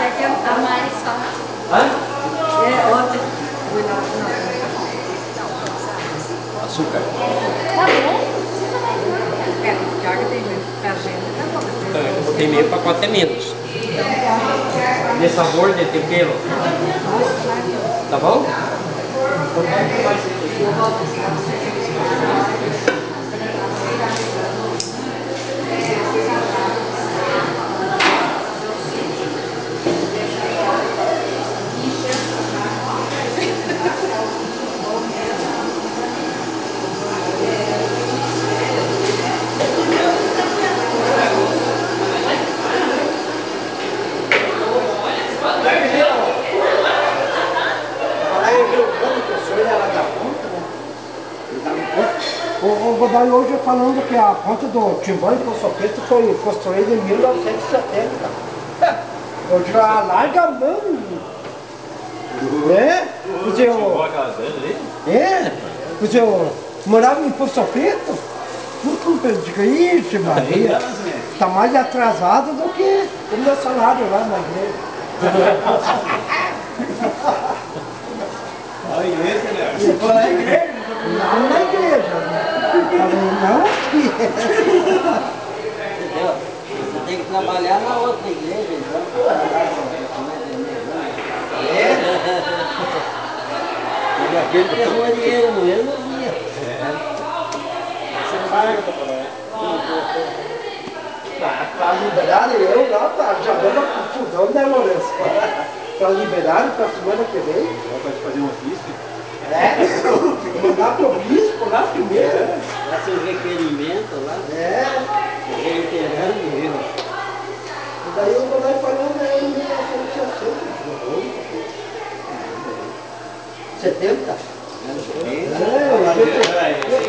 que a mais fácil. Hã? É, ontem. Açúcar. Tá bom, não precisa mais nada. É, porque a tem pra gente, tá bom. Então, eu botei meio pacote a menos. De sabor, de tempero. Tá bom? O Godoy hoje falando que a ponte do Timbão em Poço Preto foi construída em 1970. Eu digo, larga a mão. É? Porque eu... É? Porque eu morava em Poço Preto. Eu digo, ixi, Maria, tá mais atrasado do que o meu salário lá na igreja. A igreja, né? E foi na igreja? Não na igreja. Falei, não aqui. Entendeu? Você tem que trabalhar na outra igreja, então. E aquele que arruma dinheiro no mesmo dia. Você paga pra trabalhar. Pra liberar eu lá, tá, já dando confusão, né, Lourenço? Pra liberar pra semana que vem. Vai fazer um ofício? É, mandar pro bispo lá primeiro. Vai ser um requerimento lá. É, Reiterando mesmo. e daí eu vou lá falando aí em 1960. 70? É, É,